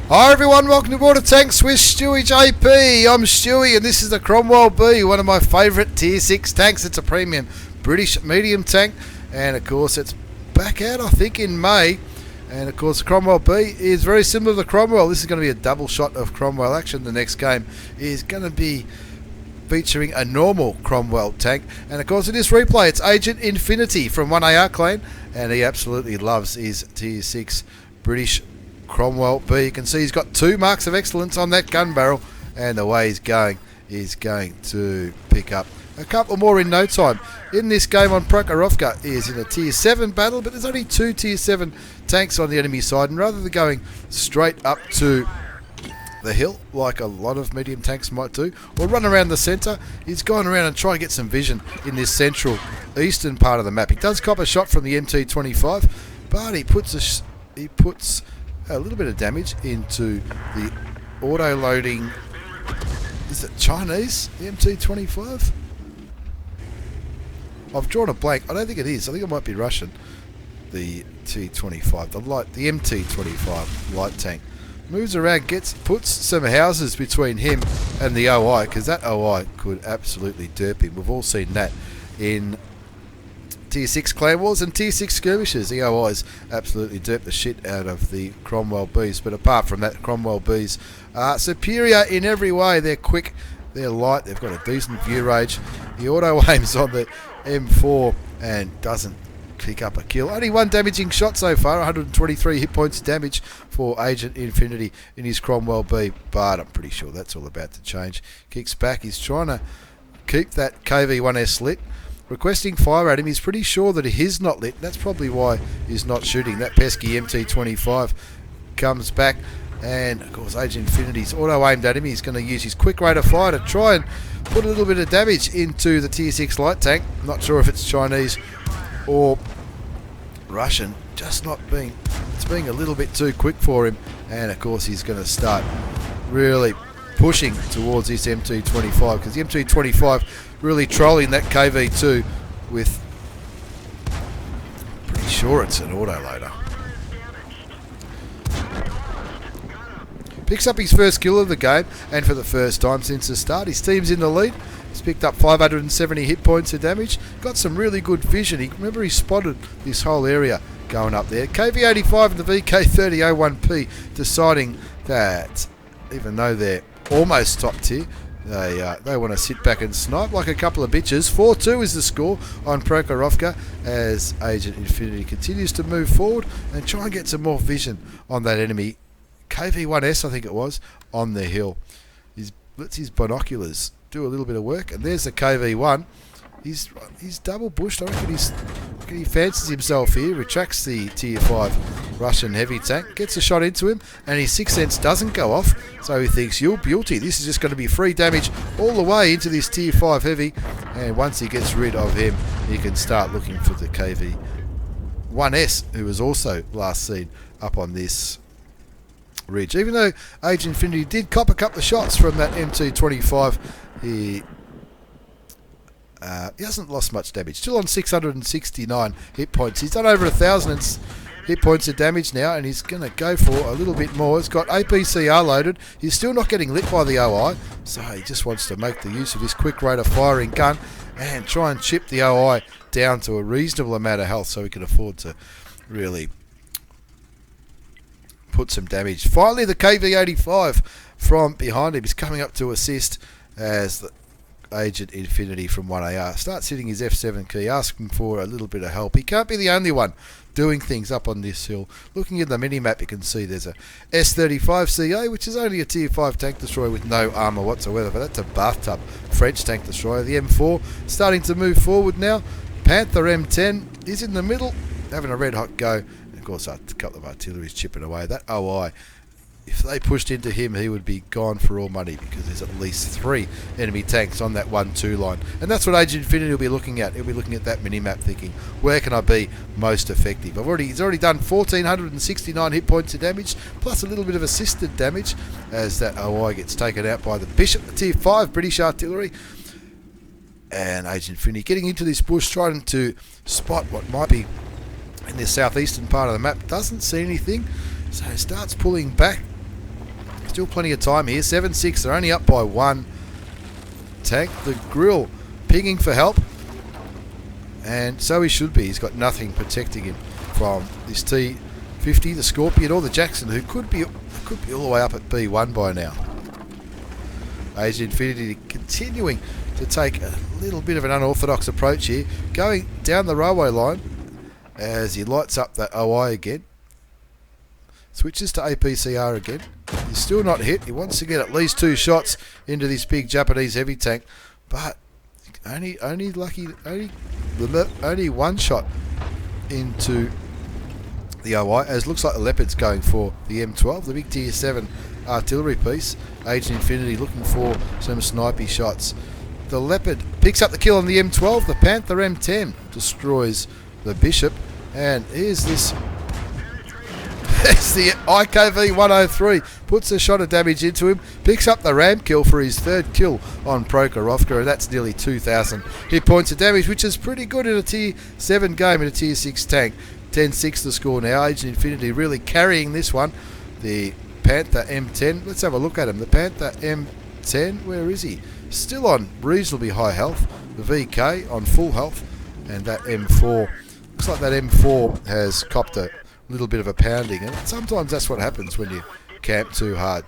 Hi everyone, welcome to Water Tanks with StewiejP. I'm Stewie and this is the Cromwell B, one of my favourite tier 6 tanks. It's a premium British medium tank and of course it's back out I think in May. And of course the Cromwell B is very similar to the Cromwell. This is going to be a double shot of Cromwell action. The next game is going to be featuring a normal Cromwell tank, and of course in this replay it's Agent Infinity from 1AR clan, and he absolutely loves his tier 6 British Cromwell B. You can see he's got 2 marks of excellence on that gun barrel, and the way he's going to pick up a couple more in no time. In this game on Prokhorovka is in a tier 7 battle, but there's only 2 tier 7 tanks on the enemy side, and rather than going straight up to the hill like a lot of medium tanks might do, or run around the centre, he's gone around and try to get some vision in this central eastern part of the map. He does cop a shot from the MT25, but he puts a little bit of damage into the auto-loading. Is it Chinese, the MT25? I've drawn a blank. I don't think it is. I think it might be Russian. The T25, the MT25 light tank. Moves around, puts some houses between him and the OI, because that OI could absolutely derp him. We've all seen that in Tier 6 clan wars and Tier 6 skirmishes. The OIs absolutely derp the shit out of the Cromwell Bs, but apart from that, Cromwell Bs are superior in every way. They're quick, they're light, they've got a decent view range. He auto aims on the M4 and doesn't pick up a kill. Only 1 damaging shot so far, 123 hit points damage for Agent Infinity in his Cromwell B, but I'm pretty sure that's all about to change. Kicks back, he's trying to keep that KV-1S lit, requesting fire at him. He's pretty sure that he is not lit. That's probably why he's not shooting. That pesky MT25 comes back, and of course Agent Infinity's auto-aimed at him. He's going to use his quick rate of fire to try and put a little bit of damage into the Tier 6 light tank. Not sure if it's Chinese or Russian, just it's being a little bit too quick for him, and of course he's going to start really pushing towards this MT25, because the MT25 really trolling that KV2 with, pretty sure it's an autoloader. Picks up his first kill of the game, and for the first time since the start his team's in the lead. He's picked up 570 hit points of damage, got some really good vision. He spotted this whole area going up there. KV-85 and the VK-3001P deciding that even though they're almost top tier, they want to sit back and snipe like a couple of bitches. 4-2 is the score on Prokhorovka as Agent Infinity continues to move forward and try and get some more vision on that enemy KV-1S, I think it was, on the hill. Lets his binoculars do a little bit of work, and there's the KV-1. He's double bushed. I reckon he fancies himself here. Retracts the tier 5 Russian heavy tank, gets a shot into him, and his 6th sense doesn't go off, so he thinks, you're beauty, this is just going to be free damage all the way into this tier 5 heavy, and once he gets rid of him he can start looking for the KV-1S, who was also last seen up on this ridge. Even though Agent Infinity did cop a couple of shots from that MT25, he hasn't lost much damage. Still on 669 hit points. He's done over 1,000 hit points of damage now, and he's going to go for a little bit more. He's got APCR loaded. He's still not getting lit by the OI, so he just wants to make the use of his quick rate of firing gun and try and chip the OI down to a reasonable amount of health so he can afford to really put some damage. Finally, the KV-85 from behind him is coming up to assist as the Agent Infinity from 1AR starts hitting his F7 key, asking for a little bit of help. He can't be the only one doing things up on this hill. Looking at the mini-map, you can see there's a S35CA, which is only a tier 5 tank destroyer with no armour whatsoever, but that's a bathtub French tank destroyer. The M4 starting to move forward now. Panther M10 is in the middle, having a red hot go. And of course, a couple of artillery's chipping away. That OI, if they pushed into him, he would be gone for all money, because there's at least 3 enemy tanks on that 1-2 line. And that's what Agent Infinity will be looking at. He'll be looking at that mini-map thinking, where can I be most effective? He's already done 1,469 hit points of damage, plus a little bit of assisted damage, as that OI gets taken out by the Bishop, the tier 5 British artillery. And Agent Infinity getting into this bush, trying to spot what might be in the southeastern part of the map. Doesn't see anything, so he starts pulling back Still plenty of time here. 7-6. They're only up by 1 tank. The grill pinging for help. And so he should be. He's got nothing protecting him from this T50, the Scorpion, or the Jackson, who could be all the way up at B1 by now. Agent Infinity continuing to take a little bit of an unorthodox approach here, going down the railway line as he lights up that OI again. Switches to APCR again. He's still not hit. He wants to get at least 2 shots into this big Japanese heavy tank, but only 1 shot into the OI, as looks like the Leopard's going for the M12, the big tier 7 artillery piece. Agent Infinity looking for some snipey shots. The Leopard picks up the kill on the M12. The Panther M10 destroys the Bishop. And here's this. It's the IKV 103. Puts a shot of damage into him. Picks up the ram kill for his 3rd kill on Prokhorovka. And that's nearly 2,000 hit points of damage, which is pretty good in a tier 7 game in a tier 6 tank. 10-6 the score now. Agent Infinity really carrying this one. The Panther M10. Let's have a look at him. The Panther M10. Where is he? Still on reasonably high health. The VK on full health. And that M4. Looks like that M4 has copped a little bit of a pounding. And sometimes that's what happens when you camp too hard.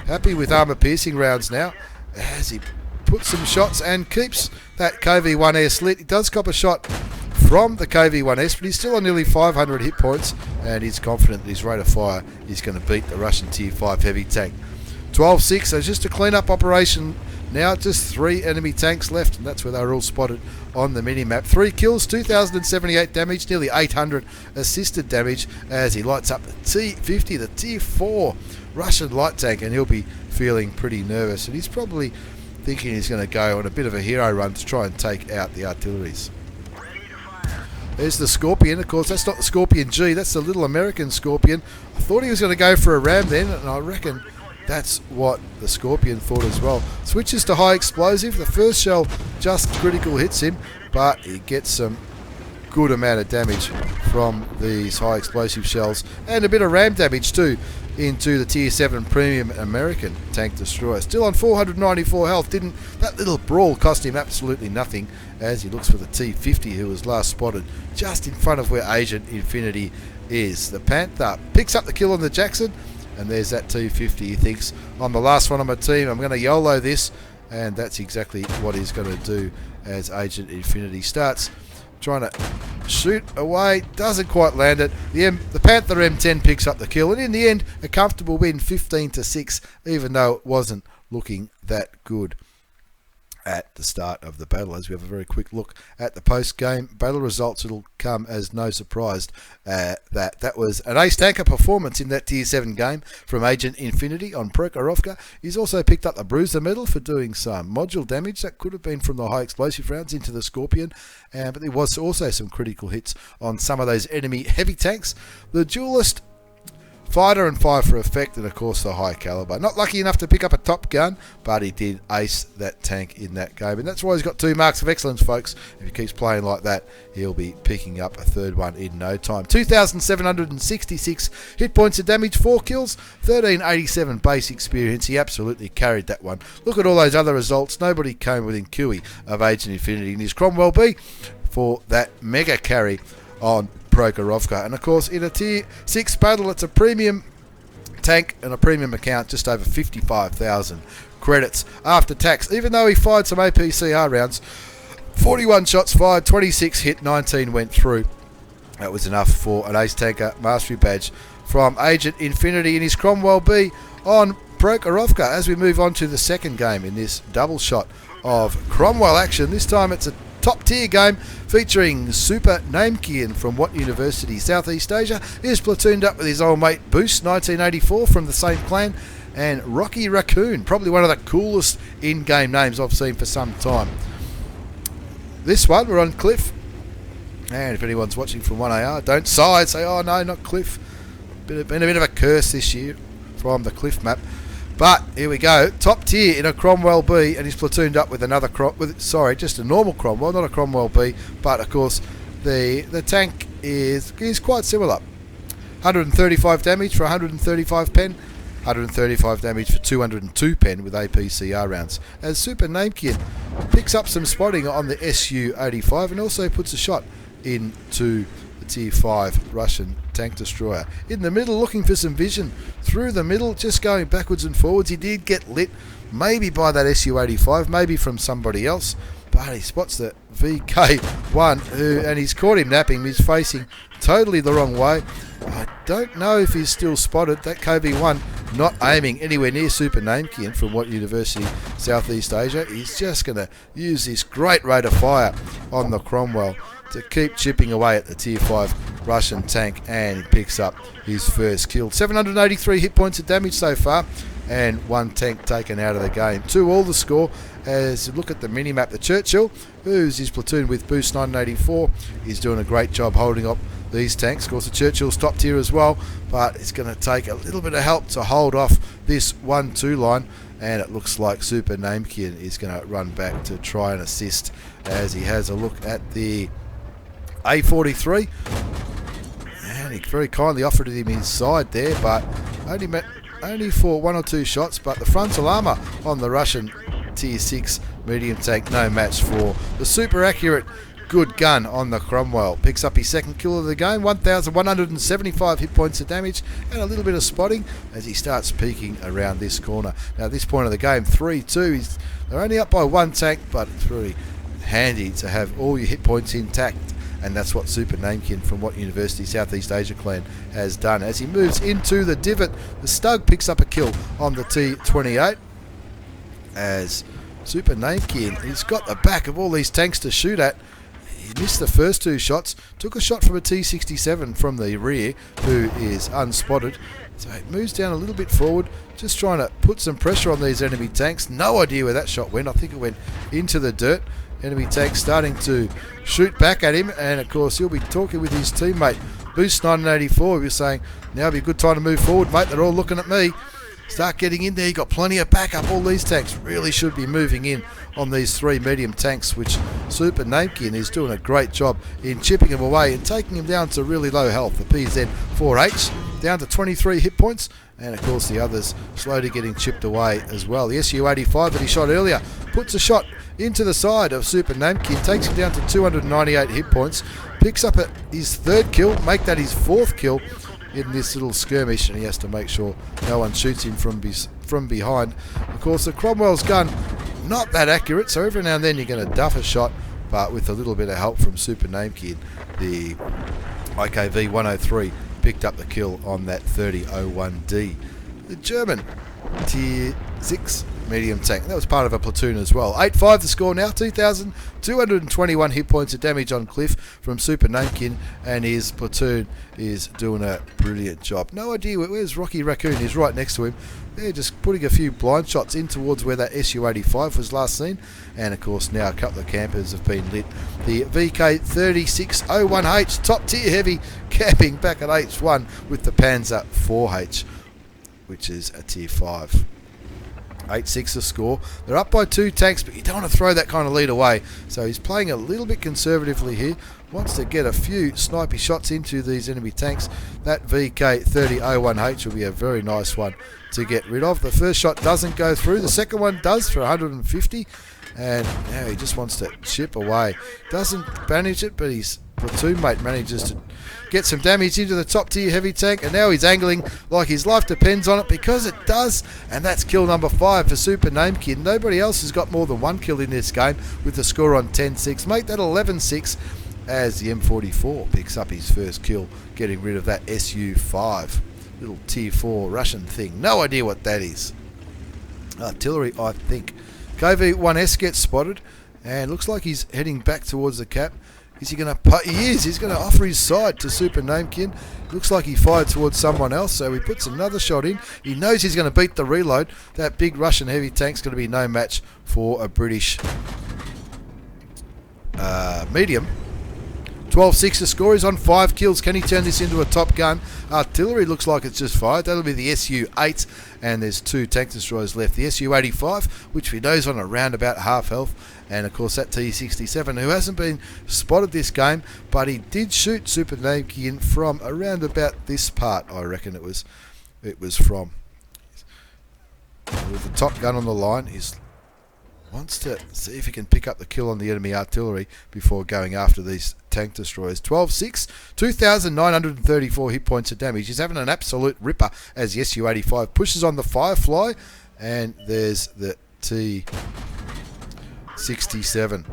Happy with armour piercing rounds now, as he puts some shots and keeps that KV-1S lit. He does cop a shot from the KV-1S, but he's still on nearly 500 hit points, and he's confident that his rate of fire is going to beat the Russian tier 5 heavy tank. 12-6, so just a clean-up operation now. Just 3 enemy tanks left, and that's where they were all spotted on the mini-map. 3 kills, 2,078 damage, nearly 800 assisted damage, as he lights up the T50, the tier 4 Russian light tank, and he'll be feeling pretty nervous, and he's probably thinking he's going to go on a bit of a hero run to try and take out the artilleries. There's the Scorpion. Of course, that's not the Scorpion G, that's the little American Scorpion. I thought he was going to go for a ram then, and I reckon that's what the Scorpion thought as well. Switches to high explosive. The first shell just critical hits him, but he gets some good amount of damage from these high explosive shells, and a bit of ram damage too into the tier 7 premium American tank destroyer. Still on 494 health. That little brawl cost him absolutely nothing, as he looks for the T50, who was last spotted just in front of where Agent Infinity is. The Panther picks up the kill on the Jackson, and there's that T50. He thinks, I'm the last one on my team, I'm going to YOLO this, and that's exactly what he's going to do as Agent Infinity starts trying to shoot away, doesn't quite land it. The Panther M10 picks up the kill, and in the end, a comfortable win, 15-6, even though it wasn't looking that good at the start of the battle. As we have a very quick look at the post-game battle results, it'll come as no surprise that was an ace tanker performance in that tier 7 game from Agent Infinity on Prokhorovka. He's also picked up the Bruiser medal for doing some module damage that could have been from the high explosive rounds into the Scorpion, but there was also some critical hits on some of those enemy heavy tanks. The Duelist, fighter and fire for effect, and of course the high caliber. Not lucky enough to pick up a top gun, but he did ace that tank in that game, and that's why he's got 2 marks of excellence, folks. If he keeps playing like that, he'll be picking up a 3rd one in no time. 2,766 hit points of damage, 4 kills, 1,387 base experience. He absolutely carried that one. Look at all those other results. Nobody came within QE of Agent Infinity in his Cromwell B for that mega carry on Prokhorovka. And of course, in a tier 6 battle, it's a premium tank and a premium account, just over 55,000 credits after tax. Even though he fired some APCR rounds, 41 shots fired, 26 hit, 19 went through. That was enough for an ace tanker mastery badge from Agent Infinity in his Cromwell B on Prokhorovka. As we move on to the second game in this double shot of Cromwell action, this time it's a top tier game featuring SuperNamekian from What University, Southeast Asia. He is platooned up with his old mate Boost, 1984, from the same clan, and Rocky Raccoon, probably one of the coolest in-game names I've seen for some time. This one, we're on Cliff, and if anyone's watching from 1AR, don't sigh and say, oh no, not Cliff. Been a bit of a curse this year from the Cliff map. But here we go, top tier in a Cromwell B, and he's platooned up with another just a normal Cromwell, not a Cromwell B. But of course, the tank is quite similar. 135 damage for 135 pen, 135 damage for 202 pen with APCR rounds. As SuperNamekian picks up some spotting on the Su-85 and also puts a shot into the Tier 5 Russian tank destroyer. In the middle, looking for some vision. Through the middle, just going backwards and forwards. He did get lit, maybe by that Su-85, maybe from somebody else. But he spots the VK1, and he's caught him napping. He's facing totally the wrong way. I don't know if he's still spotted. That KV1 not aiming anywhere near SuperNamekian from what University Southeast Asia. He's just going to use this great rate of fire on the Cromwell to keep chipping away at the Tier 5 Russian tank, and he picks up his first kill. 783 hit points of damage so far, and one tank taken out of the game. 2-all the score. As you look at the mini-map, the Churchill, who's his platoon with Boost 984, is doing a great job holding up these tanks. Of course, the Churchill's top tier as well, but it's going to take a little bit of help to hold off this 1-2 line, and it looks like SuperNamekian is going to run back to try and assist as he has a look at the A43, and he very kindly offered him his side there, but only for 1 or 2 shots. But the frontal armour on the Russian Tier 6 medium tank, no match for the super accurate good gun on the Cromwell. Picks up his second kill of the game, 1,175 hit points of damage and a little bit of spotting as he starts peeking around this corner. Now at this point of the game, 3-2, they're only up by 1 tank, but it's really handy to have all your hit points intact, and that's what SuperNamekian from What University Southeast Asia Clan has done. As he moves into the divot, the Stug picks up a kill on the T28 as SuperNamekian, he's got the back of all these tanks to shoot at. He missed the first 2 shots, took a shot from a T67 from the rear, who is unspotted. So he moves down a little bit forward, just trying to put some pressure on these enemy tanks. No idea where that shot went. I think it went into the dirt. Enemy tank starting to shoot back at him, and of course he'll be talking with his teammate Boost 984. He'll be saying, now would be a good time to move forward, mate. They're all looking at me. Start getting in there. You got plenty of backup. All these tanks really should be moving in on these 3 medium tanks, which SuperNamekian is doing a great job in chipping them away and taking them down to really low health. The PZ4H down to 23 hit points, and of course the others slowly getting chipped away as well. The Su-85 that he shot earlier puts a shot into the side of SuperNamekian, takes him down to 298 hit points, picks up his 3rd kill, make that his 4th kill in this little skirmish, and he has to make sure no one shoots him from behind. Of course, the Cromwell's gun, not that accurate, so every now and then you're going to duff a shot, but with a little bit of help from SuperNamekian, the IKV 103 picked up the kill on that 3001D. The German Tier 6 medium tank, that was part of a platoon as well. 8-5 the score now, 2,221 hit points of damage on Cliff from SuperNamekian, and his platoon is doing a brilliant job. No idea where's Rocky Raccoon. He's right next to him. They're just putting a few blind shots in towards where that Su-85 was last seen, and of course now a couple of campers have been lit. The VK3601H top tier heavy camping back at H1 with the Panzer 4H, which is a Tier 5. 8-6 the score. They're up by 2 tanks, but you don't want to throw that kind of lead away. So he's playing a little bit conservatively here. Wants to get a few snipey shots into these enemy tanks. That VK3001H will be a very nice one to get rid of. The first shot doesn't go through. The second one does for 150. And now he just wants to chip away. Doesn't manage it, but his platoon mate manages to get some damage into the top tier heavy tank, and now he's angling like his life depends on it, because it does, and that's kill number 5 for SuperNamekian. Nobody else has got more than 1 kill in this game with the score on 10-6. Make that 11-6 as the M44 picks up his first kill, getting rid of that Su-5. Little Tier 4 Russian thing. No idea what that is. Artillery, I think. KV-1S gets spotted, and looks like he's heading back towards the cap. Is he going to... He is. He's going to offer his side to SuperNamekian. Looks like he fired towards someone else, so he puts another shot in. He knows he's going to beat the reload. That big Russian heavy tank's going to be no match for a British medium. 12-6 the score. He's on 5 kills. Can he turn this into a top gun? Artillery looks like it's just fired. That'll be the Su-8, and there's 2 tank destroyers left. The Su-85, which we know is on around about half health, and of course that T-67, who hasn't been spotted this game, but he did shoot SuperNamekian from around about this part, I reckon it was from. with the top gun on the line, wants to see if he can pick up the kill on the enemy artillery before going after these tank destroyers. 12-6, 2,934 hit points of damage. He's having an absolute ripper as the Su-85 pushes on the Firefly, and there's the T-67,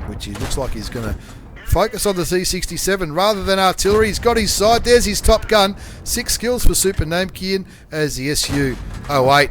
which he looks like he's going to focus on the T-67 rather than artillery. He's got his side. There's his top gun. 6 kills for SuperNamekian as the Su-08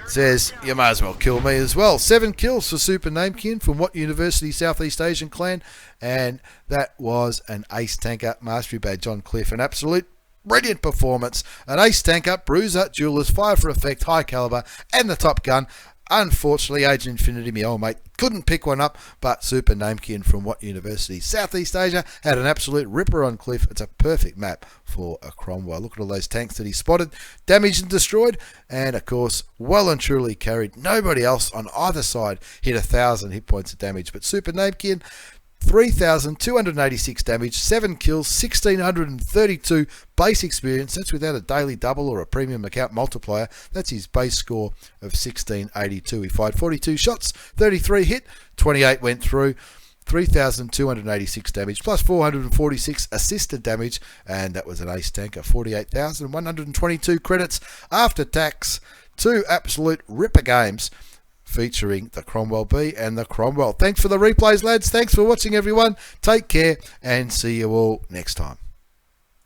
says, you may as well kill me as well. 7 kills for SuperNamekian from What University Southeast Asian Clan, and that was an ace tanker mastery badge on Cliff. An absolute brilliant performance. An ace tanker, bruiser, duelist, fire for effect, high caliber, and the top gun. Unfortunately, Agent Infinity, my old mate, couldn't pick one up, but SuperNamekian from What University Southeast Asia had an absolute ripper on Cliff. It's a perfect map for a Cromwell. Look at all those tanks that he spotted, damaged and destroyed, and of course, well and truly carried. Nobody else on either side hit 1,000 hit points of damage, but SuperNamekian, 3,286 damage, 7 kills, 1,632 base experience. That's without a daily double or a premium account multiplier. That's his base score of 1,682. He fired 42 shots, 33 hit, 28 went through. 3,286 damage plus 446 assisted damage, and that was an ace tanker. 48,122 credits after tax. 2 absolute ripper games featuring the Cromwell B and the Cromwell. Thanks for the replays, lads. Thanks for watching, everyone. Take care and see you all next time.